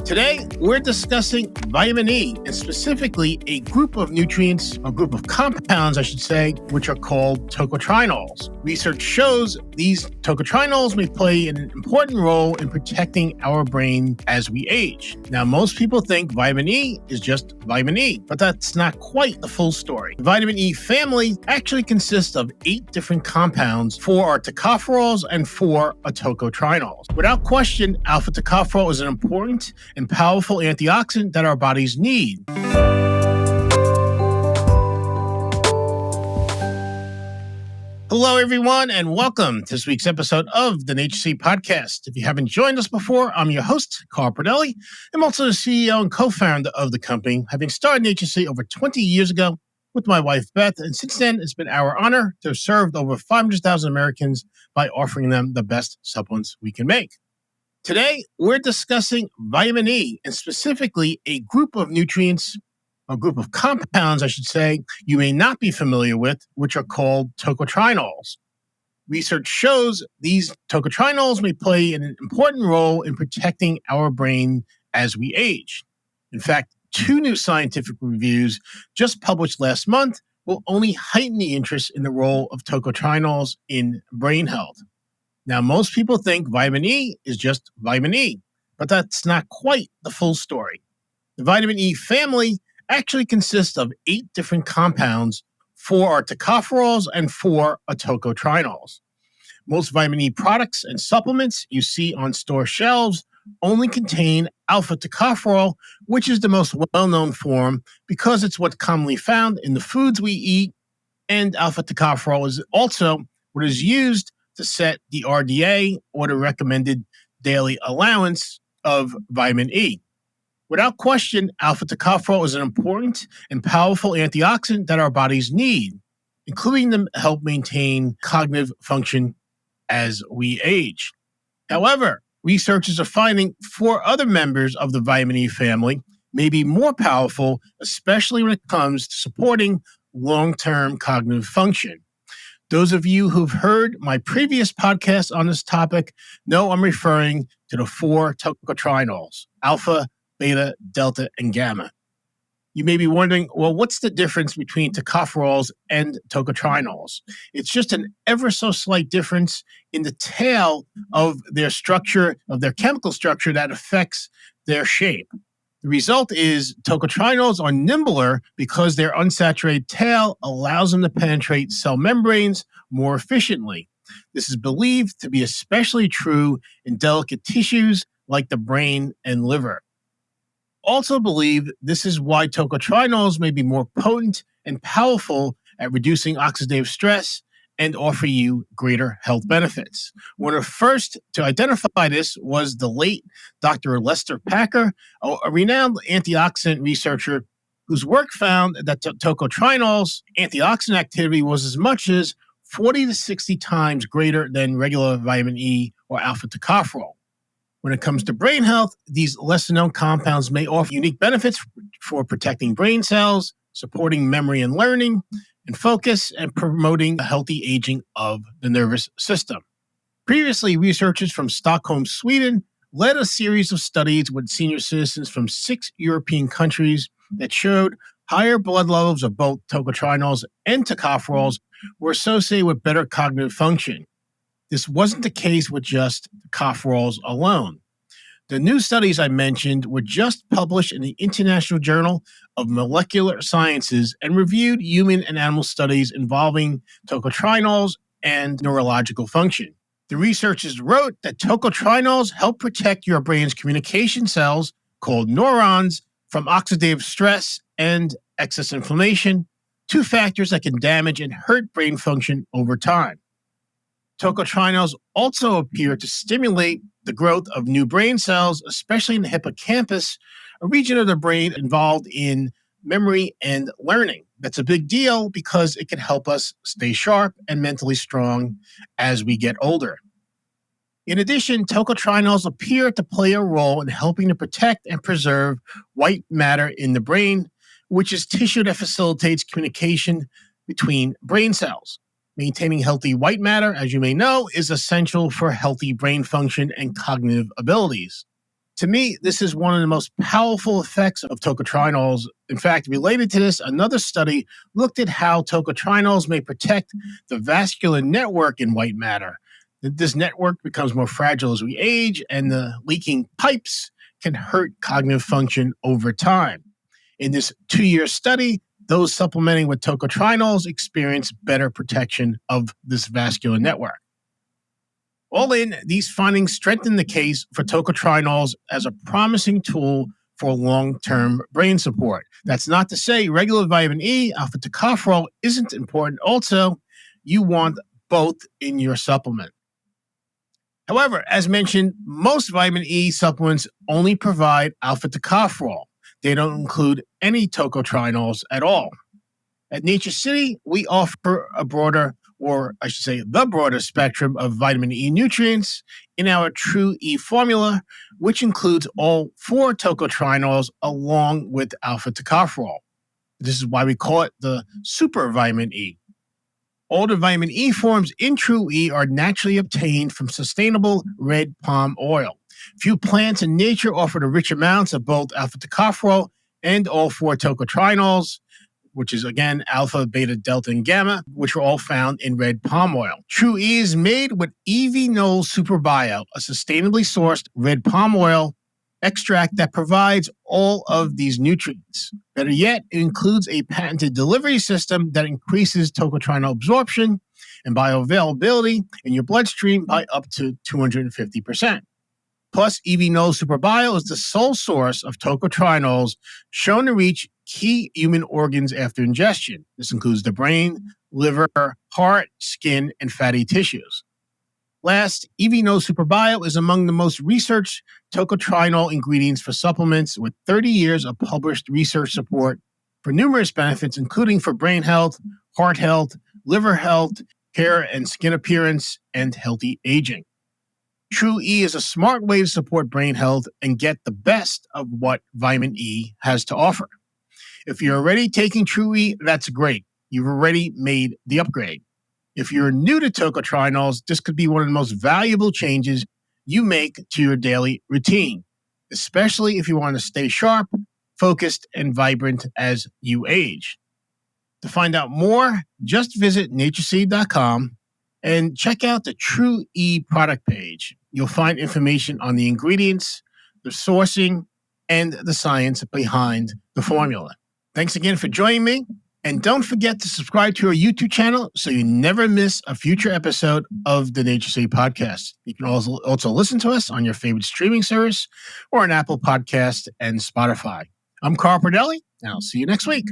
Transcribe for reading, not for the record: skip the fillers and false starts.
Today, we're discussing vitamin E, and specifically a group of nutrients, a group of compounds, I should say, which are called tocotrienols. Research shows these tocotrienols may play an important role in protecting our brain as we age. Now, most people think vitamin E is just vitamin E, but that's not quite the full story. The vitamin E family actually consists of 8 different compounds. 4 are tocopherols and 4 are tocotrienols. Without question, alpha-tocopherol is an important and powerful antioxidant that our bodies need. Hello, everyone, and welcome to this week's episode of the NatureCity Podcast. If you haven't joined us before, I'm your host, Carl Pradelli. I'm also the CEO and co-founder of the company, having started NatureCity over 20 years ago with my wife, Beth, and since then, it's been our honor to have served over 500,000 Americans by offering them the best supplements we can make. Today, we're discussing vitamin E, and specifically a group of nutrients, a group of compounds, I should say, you may not be familiar with, which are called tocotrienols. Research shows these tocotrienols may play an important role in protecting our brain as we age. In fact, 2 new scientific reviews just published last month will only heighten the interest in the role of tocotrienols in brain health. Now, most people think vitamin E is just vitamin E, but that's not quite the full story. The vitamin E family actually consists of 8 different compounds. 4 are tocopherols and 4 are tocotrienols. Most vitamin E products and supplements you see on store shelves only contain alpha-tocopherol, which is the most well-known form because it's what's commonly found in the foods we eat, and alpha-tocopherol is also what is used to set the RDA, or the recommended daily allowance of vitamin E. Without question, alpha-tocopherol is an important and powerful antioxidant that our bodies need, including to help maintain cognitive function as we age. However, researchers are finding 4 other members of the vitamin E family may be more powerful, especially when it comes to supporting long-term cognitive function. Those of you who've heard my previous podcast on this topic know I'm referring to the 4 tocotrienols: alpha, beta, delta, and gamma. You may be wondering, well, what's the difference between tocopherols and tocotrienols? It's just an ever so slight difference in the tail of their structure, of their chemical structure that affects their shape. The result is tocotrienols are nimbler because their unsaturated tail allows them to penetrate cell membranes more efficiently. This is believed to be especially true in delicate tissues like the brain and liver. Also believe this is why tocotrienols may be more potent and powerful at reducing oxidative stress and offer you greater health benefits. One of the first to identify this was the late Dr. Lester Packer, a renowned antioxidant researcher whose work found that tocotrienols' antioxidant activity was as much as 40 to 60 times greater than regular vitamin E or alpha-tocopherol. When it comes to brain health, these lesser-known compounds may offer unique benefits for protecting brain cells, supporting memory and learning, and focus, and promoting the healthy aging of the nervous system. Previously, researchers from Stockholm, Sweden, led a series of studies with senior citizens from 6 European countries that showed higher blood levels of both tocotrienols and tocopherols were associated with better cognitive function. This wasn't the case with just tocopherols alone. The new studies I mentioned were just published in the International Journal of Molecular Sciences and reviewed human and animal studies involving tocotrienols and neurological function. The researchers wrote that tocotrienols help protect your brain's communication cells, called neurons, from oxidative stress and excess inflammation, 2 factors that can damage and hurt brain function over time. Tocotrienols also appear to stimulate the growth of new brain cells, especially in the hippocampus, a region of the brain involved in memory and learning. That's a big deal because it can help us stay sharp and mentally strong as we get older. In addition, tocotrienols appear to play a role in helping to protect and preserve white matter in the brain, which is tissue that facilitates communication between brain cells. Maintaining healthy white matter, as you may know, is essential for healthy brain function and cognitive abilities. To me, this is one of the most powerful effects of tocotrienols. In fact, related to this, another study looked at how tocotrienols may protect the vascular network in white matter. This network becomes more fragile as we age, and the leaking pipes can hurt cognitive function over time. In this 2-year study, those supplementing with tocotrienols experience better protection of this vascular network. All in, these findings strengthen the case for tocotrienols as a promising tool for long-term brain support. That's not to say regular vitamin E, alpha-tocopherol, isn't important. Also, you want both in your supplement. However, as mentioned, most vitamin E supplements only provide alpha-tocopherol. They don't include any tocotrienols at all. At NatureCity, we offer a broader, or I should say the broader spectrum of vitamin E nutrients in our TrueE formula, which includes all 4 tocotrienols along with alpha-tocopherol. This is why we call it the super vitamin E. All the vitamin E forms in TrueE are naturally obtained from sustainable red palm oil. Few plants in nature offer the rich amounts of both alpha-tocopherol and all 4 tocotrienols, which is, again, alpha, beta, delta, and gamma, which are all found in red palm oil. TrueE is made with EVNol SupraBio, a sustainably sourced red palm oil extract that provides all of these nutrients. Better yet, it includes a patented delivery system that increases tocotrienol absorption and bioavailability in your bloodstream by up to 250%. Plus, EVNol SupraBio is the sole source of tocotrienols shown to reach key human organs after ingestion. This includes the brain, liver, heart, skin, and fatty tissues. Last, EVNol SupraBio is among the most researched tocotrienol ingredients for supplements, with 30 years of published research support for numerous benefits, including for brain health, heart health, liver health, hair and skin appearance, and healthy aging. TrueE is a smart way to support brain health and get the best of what vitamin E has to offer. If you're already taking TrueE, that's great. You've already made the upgrade. If you're new to tocotrienols, this could be one of the most valuable changes you make to your daily routine, especially if you want to stay sharp, focused, and vibrant as you age. To find out more, just visit NatureCity.com and check out the TrueE product page. You'll find information on the ingredients, the sourcing, and the science behind the formula. Thanks again for joining me. And don't forget to subscribe to our YouTube channel so you never miss a future episode of the NatureCity Podcast. You can also listen to us on your favorite streaming service or on Apple Podcast and Spotify. I'm Carl Pradelli, and I'll see you next week.